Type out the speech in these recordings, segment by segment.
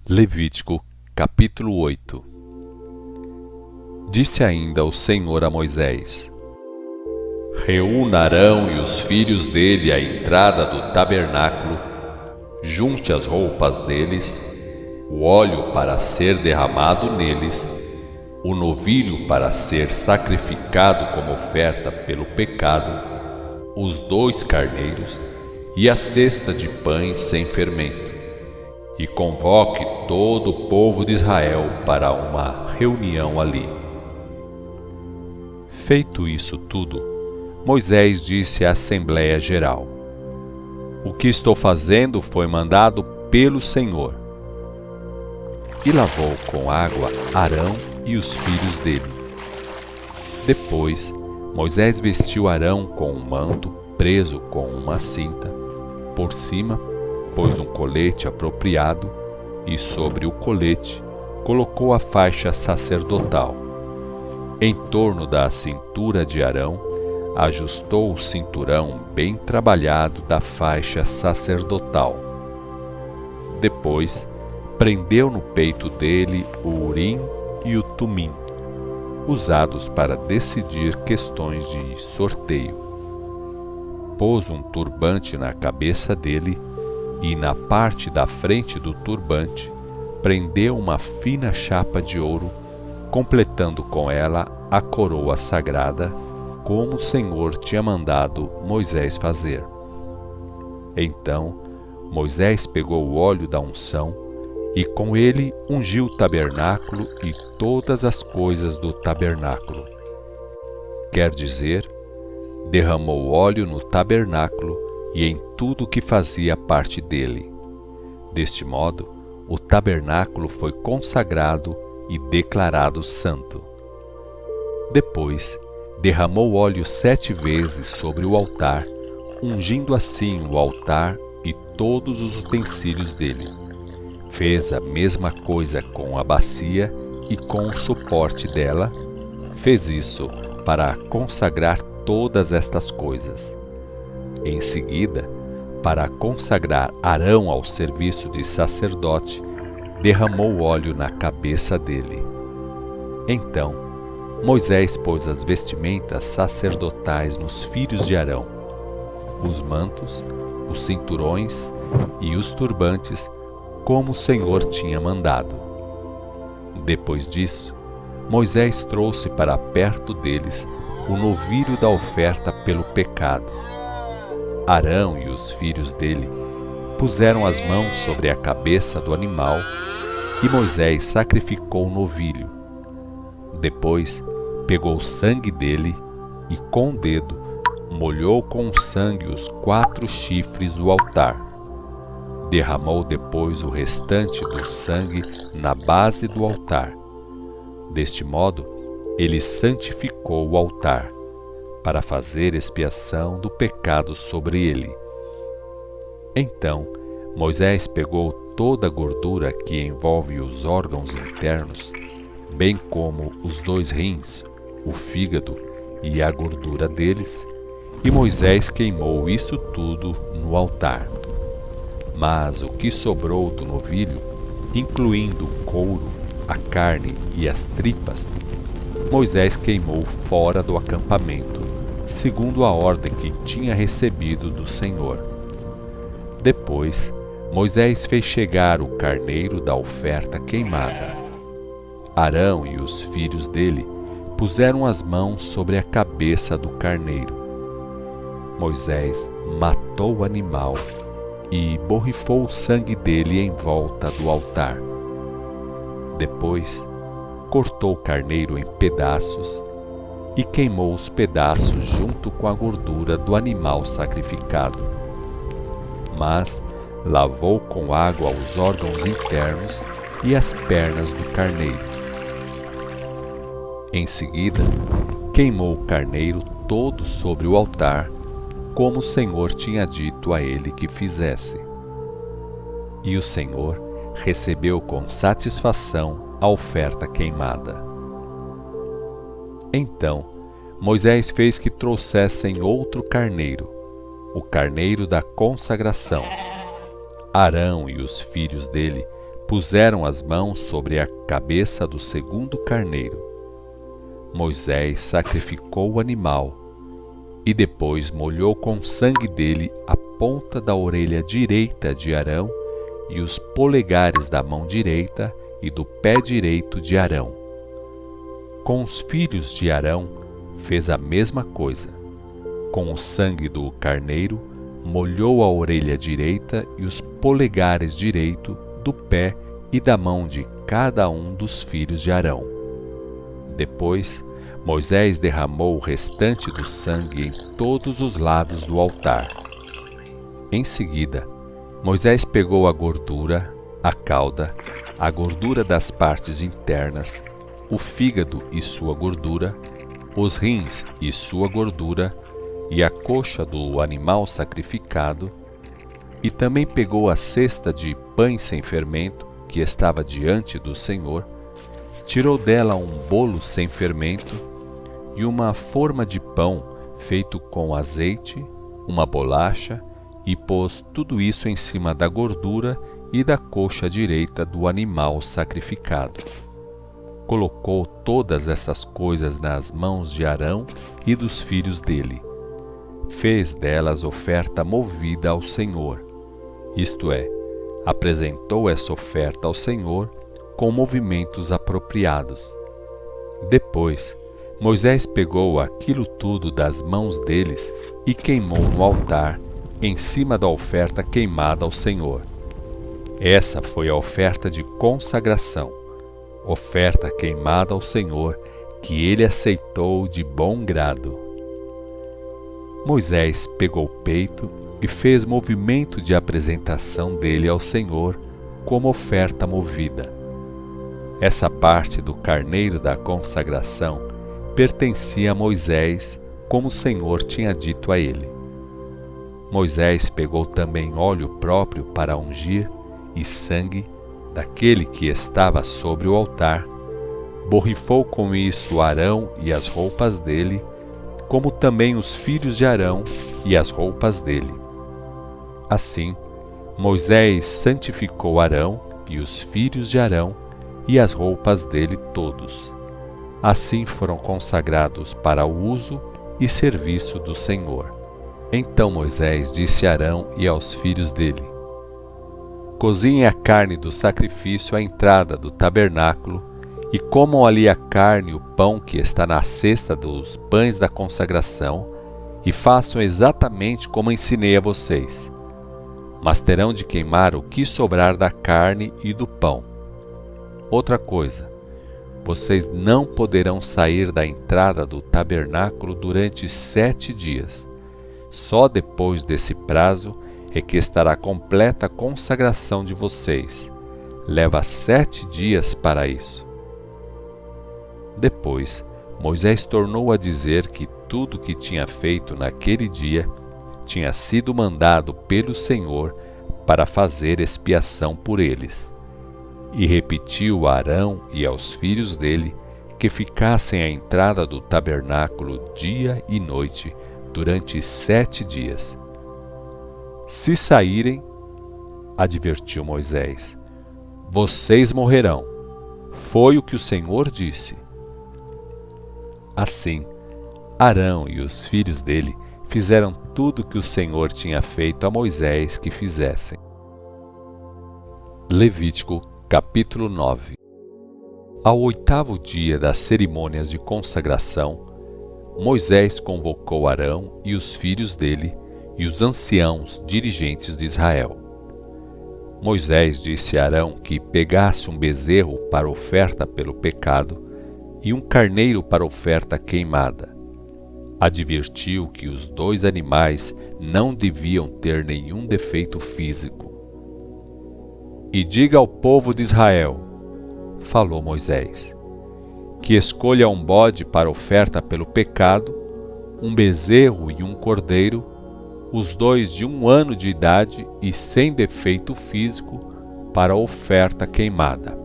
Levítico, capítulo 8. Disse ainda o Senhor a Moisés: Reúna Arão e os filhos dele à entrada do tabernáculo, junte as roupas deles, o óleo para ser derramado neles, o novilho para ser sacrificado como oferta pelo pecado, os 2 carneiros e a cesta de pães sem fermento. E convoque todo o povo de Israel para uma reunião ali. Feito isso tudo, Moisés disse à Assembleia Geral: O que estou fazendo foi mandado pelo Senhor. E lavou com água Arão e os filhos dele. Depois, Moisés vestiu Arão com um manto preso com uma cinta. Por cima, pôs um colete apropriado e sobre o colete colocou a faixa sacerdotal. Em torno da cintura de Arão, ajustou o cinturão bem trabalhado da faixa sacerdotal. Depois, prendeu no peito dele o Urim e o Tumim, usados para decidir questões de sorteio. Pôs um turbante na cabeça dele e na parte da frente do turbante prendeu uma fina chapa de ouro, completando com ela a coroa sagrada, como o Senhor tinha mandado Moisés fazer. Então Moisés pegou o óleo da unção e com ele ungiu o tabernáculo e todas as coisas do tabernáculo. Quer dizer, derramou óleo no tabernáculo e em tudo que fazia parte dele. Deste modo, o tabernáculo foi consagrado e declarado santo. Depois, derramou óleo 7 vezes sobre o altar, ungindo assim o altar e todos os utensílios dele. Fez a mesma coisa com a bacia e com o suporte dela. Fez isso para consagrar todas estas coisas. Em seguida, para consagrar Arão ao serviço de sacerdote, derramou óleo na cabeça dele. Então, Moisés pôs as vestimentas sacerdotais nos filhos de Arão, os mantos, os cinturões e os turbantes, como o Senhor tinha mandado. Depois disso, Moisés trouxe para perto deles o novilho da oferta pelo pecado. Arão e os filhos dele puseram as mãos sobre a cabeça do animal e Moisés sacrificou o novilho. Depois pegou o sangue dele e com o dedo molhou com o sangue os 4 chifres do altar. Derramou depois o restante do sangue na base do altar. Deste modo, ele santificou o altar, para fazer expiação do pecado sobre ele. Então, Moisés pegou toda a gordura que envolve os órgãos internos, bem como os 2 rins, o fígado e a gordura deles, e Moisés queimou isso tudo no altar. Mas o que sobrou do novilho, incluindo o couro, a carne e as tripas, Moisés queimou fora do acampamento, segundo a ordem que tinha recebido do Senhor. Depois, Moisés fez chegar o carneiro da oferta queimada. Arão e os filhos dele puseram as mãos sobre a cabeça do carneiro. Moisés matou o animal e borrifou o sangue dele em volta do altar. Depois, cortou o carneiro em pedaços e queimou os pedaços junto com a gordura do animal sacrificado. Mas lavou com água os órgãos internos e as pernas do carneiro. Em seguida, queimou o carneiro todo sobre o altar, como o Senhor tinha dito a ele que fizesse. E o Senhor recebeu com satisfação a oferta queimada. Então, Moisés fez que trouxessem outro carneiro, o carneiro da consagração. Arão e os filhos dele puseram as mãos sobre a cabeça do segundo carneiro. Moisés sacrificou o animal e depois molhou com sangue dele a ponta da orelha direita de Arão e os polegares da mão direita e do pé direito de Arão. Com os filhos de Arão fez a mesma coisa. Com o sangue do carneiro, molhou a orelha direita e os polegares direito do pé e da mão de cada um dos filhos de Arão. Depois, Moisés derramou o restante do sangue em todos os lados do altar. Em seguida, Moisés pegou a gordura, a cauda, a gordura das partes internas, o fígado e sua gordura, os rins e sua gordura, e a coxa do animal sacrificado, e também pegou a cesta de pães sem fermento que estava diante do Senhor, tirou dela um bolo sem fermento e uma forma de pão feito com azeite, uma bolacha, e pôs tudo isso em cima da gordura e da coxa direita do animal sacrificado. Colocou todas essas coisas nas mãos de Arão e dos filhos dele. Fez delas oferta movida ao Senhor, isto é, apresentou essa oferta ao Senhor com movimentos apropriados. Depois, Moisés pegou aquilo tudo das mãos deles e queimou no altar, em cima da oferta queimada ao Senhor. Essa foi a oferta de consagração, oferta queimada ao Senhor, que ele aceitou de bom grado. Moisés pegou o peito e fez movimento de apresentação dele ao Senhor como oferta movida. Essa parte do carneiro da consagração pertencia a Moisés, como o Senhor tinha dito a ele. Moisés pegou também óleo próprio para ungir e sangue daquele que estava sobre o altar, borrifou com isso Arão e as roupas dele, como também os filhos de Arão e as roupas dele. Assim, Moisés santificou Arão e os filhos de Arão e as roupas dele todos. Assim foram consagrados para o uso e serviço do Senhor. Então Moisés disse a Arão e aos filhos dele: cozinhem a carne do sacrifício à entrada do tabernáculo, e comam ali a carne e o pão que está na cesta dos pães da consagração, e façam exatamente como ensinei a vocês. Mas terão de queimar o que sobrar da carne e do pão. Outra coisa, vocês não poderão sair da entrada do tabernáculo durante 7 dias. Só depois desse prazo é que estará completa a consagração de vocês. Leva 7 dias para isso. Depois, Moisés tornou a dizer que tudo que tinha feito naquele dia tinha sido mandado pelo Senhor para fazer expiação por eles. E repetiu a Arão e aos filhos dele que ficassem à entrada do tabernáculo dia e noite durante 7 dias. Se saírem, advertiu Moisés, vocês morrerão. Foi o que o Senhor disse. Assim, Arão e os filhos dele fizeram tudo o que o Senhor tinha feito a Moisés que fizessem. Levítico capítulo 9. Ao 8º dia das cerimônias de consagração, Moisés convocou Arão e os filhos dele e os anciãos dirigentes de Israel. Moisés disse a Arão que pegasse um bezerro para oferta pelo pecado e um carneiro para oferta queimada. Advertiu que os 2 animais não deviam ter nenhum defeito físico. E diga ao povo de Israel, falou Moisés, que escolha um bode para oferta pelo pecado, um bezerro e um cordeiro, os 2 de 1 ano de idade e sem defeito físico, para oferta queimada.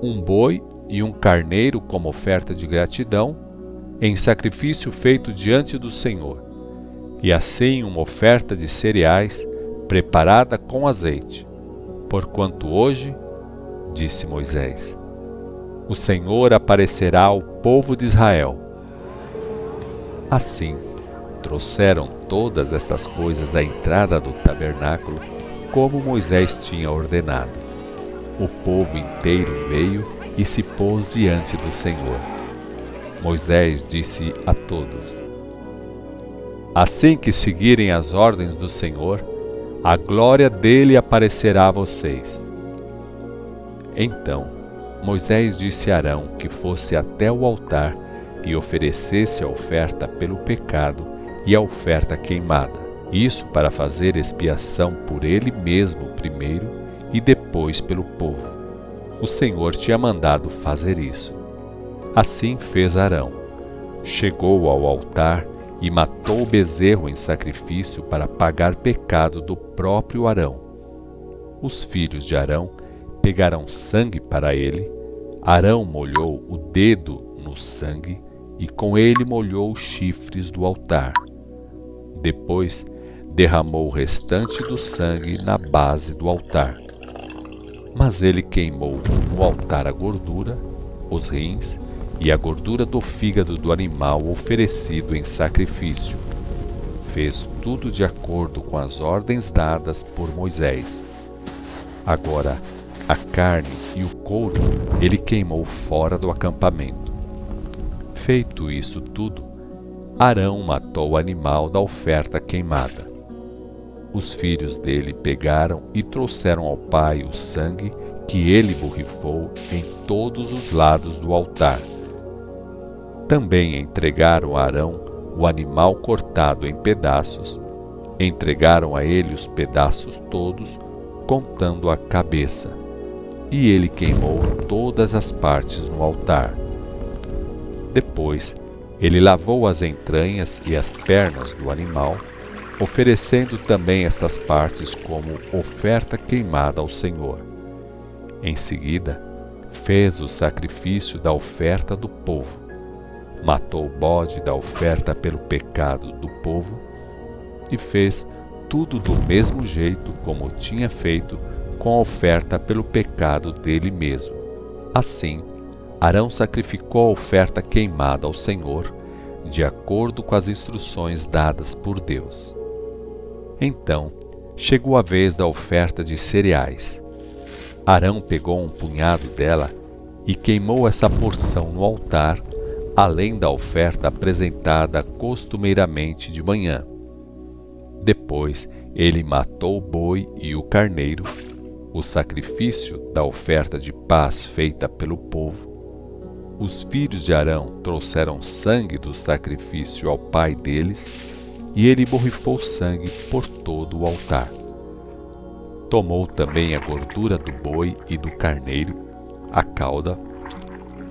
Um boi e um carneiro como oferta de gratidão, em sacrifício feito diante do Senhor, e assim uma oferta de cereais preparada com azeite, porquanto hoje disse Moisés. O Senhor aparecerá ao povo de Israel. Assim, trouxeram todas estas coisas à entrada do tabernáculo, como Moisés tinha ordenado. O povo inteiro veio e se pôs diante do Senhor. Moisés disse a todos: Assim que seguirem as ordens do Senhor, a glória dele aparecerá a vocês. Então Moisés disse a Arão que fosse até o altar e oferecesse a oferta pelo pecado e a oferta queimada, isso para fazer expiação por ele mesmo primeiro e depois pelo povo. O Senhor tinha mandado fazer isso. Assim fez Arão. Chegou ao altar e matou o bezerro em sacrifício para pagar pecado do próprio Arão. Os filhos de Arão pegaram sangue para ele. Arão molhou o dedo no sangue e com ele molhou os chifres do altar. Depois derramou o restante do sangue na base do altar. Mas ele queimou no altar a gordura, os rins e a gordura do fígado do animal oferecido em sacrifício. Fez tudo de acordo com as ordens dadas por Moisés. Agora, a carne e o couro ele queimou fora do acampamento. Feito isso tudo, Arão matou o animal da oferta queimada. Os filhos dele pegaram e trouxeram ao pai o sangue que ele borrifou em todos os lados do altar. Também entregaram a Arão o animal cortado em pedaços, entregaram a ele os pedaços todos, contando a cabeça, e ele queimou todas as partes no altar. Depois, ele lavou as entranhas e as pernas do animal, oferecendo também estas partes como oferta queimada ao Senhor. Em seguida, fez o sacrifício da oferta do povo. Matou o bode da oferta pelo pecado do povo e fez tudo do mesmo jeito como tinha feito com a oferta pelo pecado dele mesmo. Assim, Arão sacrificou a oferta queimada ao Senhor, de acordo com as instruções dadas por Deus. Então, chegou a vez da oferta de cereais. Arão pegou um punhado dela e queimou essa porção no altar, além da oferta apresentada costumeiramente de manhã. Depois, ele matou o boi e o carneiro, o sacrifício da oferta de paz feita pelo povo. Os filhos de Arão trouxeram sangue do sacrifício ao pai deles, e ele borrifou sangue por todo o altar. Tomou também a gordura do boi e do carneiro, a cauda,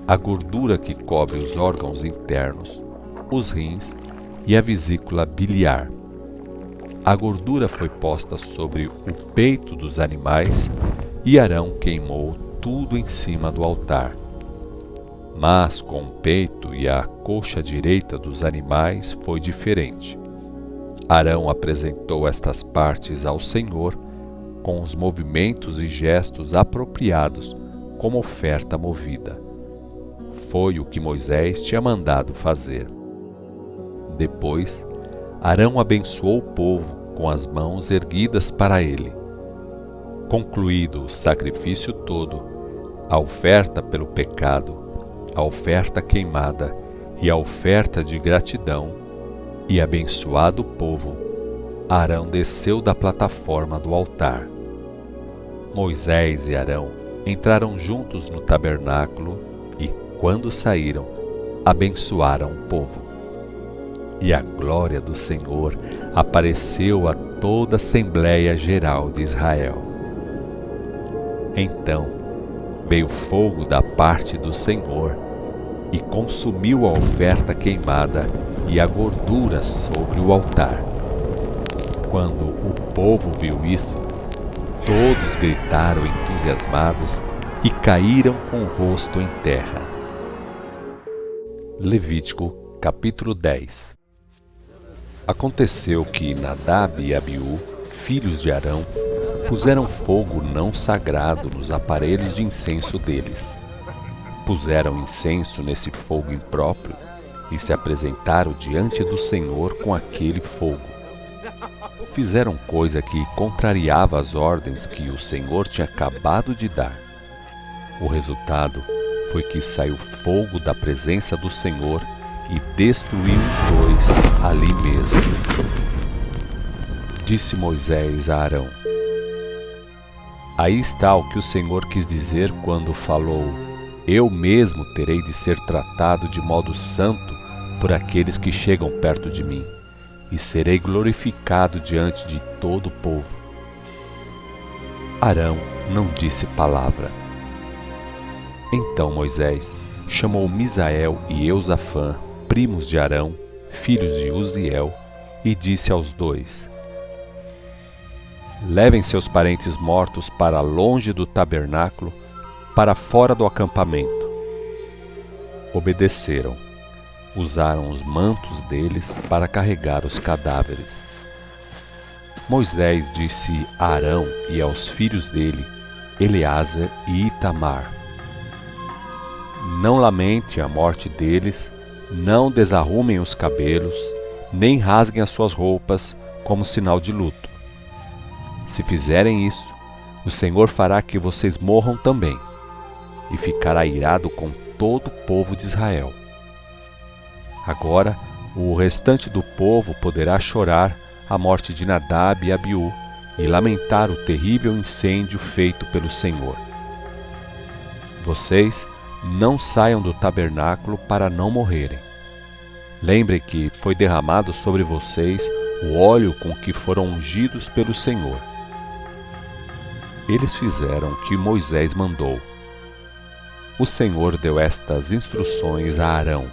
a gordura que cobre os órgãos internos, os rins e a vesícula biliar. A gordura foi posta sobre o peito dos animais e Arão queimou tudo em cima do altar. Mas com o peito e a coxa direita dos animais foi diferente. Arão apresentou estas partes ao Senhor com os movimentos e gestos apropriados como oferta movida. Foi o que Moisés tinha mandado fazer. Depois, Arão abençoou o povo com as mãos erguidas para ele. Concluído o sacrifício todo, a oferta pelo pecado, a oferta queimada e a oferta de gratidão, e abençoado o povo, Arão desceu da plataforma do altar. Moisés e Arão entraram juntos no tabernáculo e, quando saíram, abençoaram o povo. E a glória do Senhor apareceu a toda a Assembleia Geral de Israel. Então veio fogo da parte do Senhor e consumiu a oferta queimada e a gordura sobre o altar. Quando o povo viu isso, todos gritaram entusiasmados e caíram com o rosto em terra. Levítico capítulo 10. Aconteceu que Nadab e Abiú, filhos de Arão, puseram fogo não sagrado nos aparelhos de incenso deles. Puseram incenso nesse fogo impróprio e se apresentaram diante do Senhor com aquele fogo. Fizeram coisa que contrariava as ordens que o Senhor tinha acabado de dar. O resultado foi que saiu fogo da presença do Senhor e destruiu os dois ali mesmo. Disse Moisés a Arão: aí está o que o Senhor quis dizer quando falou: eu mesmo terei de ser tratado de modo santo por aqueles que chegam perto de mim, e serei glorificado diante de todo o povo. Arão não disse palavra. Então Moisés chamou Misael e Eusafã, primos de Arão, filhos de Uziel, e disse aos dois: levem seus parentes mortos para longe do tabernáculo, para fora do acampamento. Obedeceram. Usaram os mantos deles para carregar os cadáveres. Moisés disse a Arão e aos filhos dele, Eleazer e Itamar: não lamente a morte deles, não desarrumem os cabelos, nem rasguem as suas roupas como sinal de luto. Se fizerem isso, o Senhor fará que vocês morram também, e ficará irado com todo o povo de Israel. Agora, o restante do povo poderá chorar a morte de Nadab e Abiú e lamentar o terrível incêndio feito pelo Senhor. Vocês não saiam do tabernáculo para não morrerem. Lembrem que foi derramado sobre vocês o óleo com que foram ungidos pelo Senhor. Eles fizeram o que Moisés mandou. O Senhor deu estas instruções a Arão: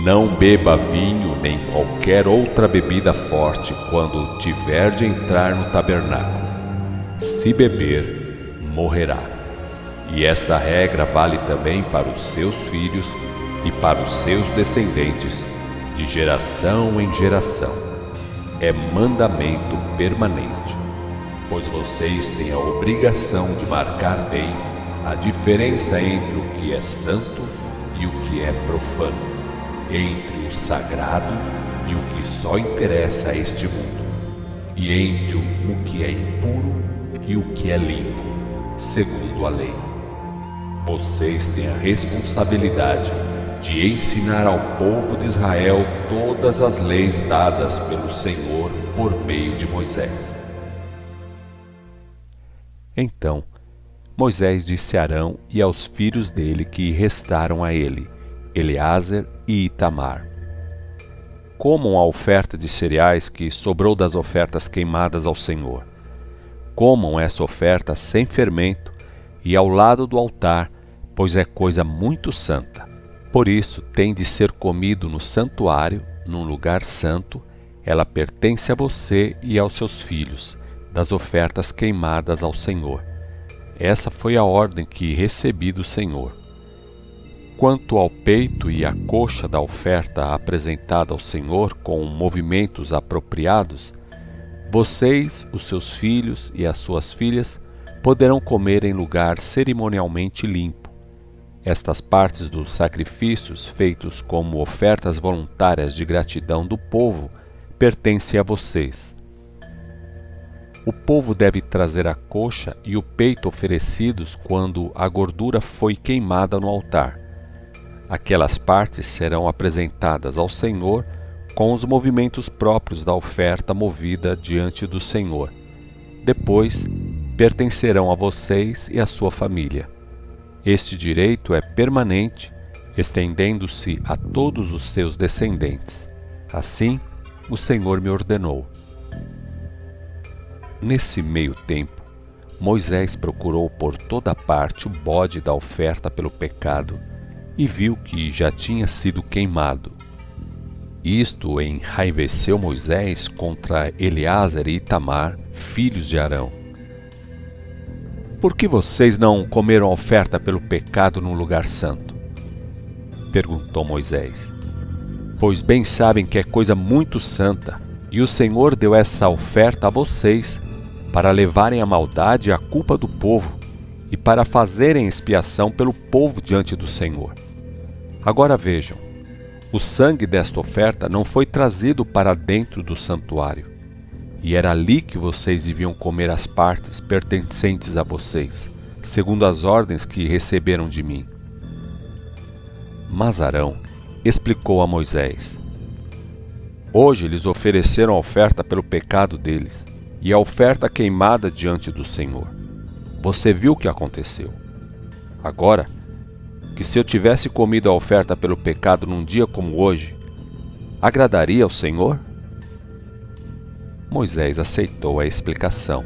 não beba vinho nem qualquer outra bebida forte quando tiver de entrar no tabernáculo. Se beber, morrerá. E esta regra vale também para os seus filhos e para os seus descendentes, de geração em geração. É mandamento permanente, pois vocês têm a obrigação de marcar bem a diferença entre o que é santo e o que é profano, entre o sagrado e o que só interessa a este mundo, e entre o que é impuro e o que é limpo, segundo a lei. Vocês têm a responsabilidade de ensinar ao povo de Israel todas as leis dadas pelo Senhor por meio de Moisés. Então, Moisés disse a Arão e aos filhos dele que restaram a ele, Eleazer e Itamar: comam a oferta de cereais que sobrou das ofertas queimadas ao Senhor. Comam essa oferta sem fermento e ao lado do altar, pois é coisa muito santa. Por isso tem de ser comido no santuário, num lugar santo. Ela pertence a você e aos seus filhos, das ofertas queimadas ao Senhor. Essa foi a ordem que recebi do Senhor. Quanto ao peito e à coxa da oferta apresentada ao Senhor com movimentos apropriados, vocês, os seus filhos e as suas filhas poderão comer em lugar cerimonialmente limpo. Estas partes dos sacrifícios feitos como ofertas voluntárias de gratidão do povo pertencem a vocês. O povo deve trazer a coxa e o peito oferecidos quando a gordura foi queimada no altar. Aquelas partes serão apresentadas ao Senhor com os movimentos próprios da oferta movida diante do Senhor. Depois, pertencerão a vocês e à sua família. Este direito é permanente, estendendo-se a todos os seus descendentes. Assim, o Senhor me ordenou. Nesse meio tempo, Moisés procurou por toda parte o bode da oferta pelo pecado e viu que já tinha sido queimado. Isto enraiveceu Moisés contra Eleazer e Itamar, filhos de Arão. Por que vocês não comeram a oferta pelo pecado num lugar santo? Perguntou Moisés. Pois bem sabem que é coisa muito santa, e o Senhor deu essa oferta a vocês, para levarem a maldade e a culpa do povo, e para fazerem expiação pelo povo diante do Senhor. Agora vejam, o sangue desta oferta não foi trazido para dentro do santuário, e era ali que vocês deviam comer as partes pertencentes a vocês, segundo as ordens que receberam de mim. Mas Arão explicou a Moisés: hoje lhes ofereceram a oferta pelo pecado deles, e a oferta queimada diante do Senhor. Você viu o que aconteceu. Agora, que se eu tivesse comido a oferta pelo pecado num dia como hoje, agradaria ao Senhor? Moisés aceitou a explicação.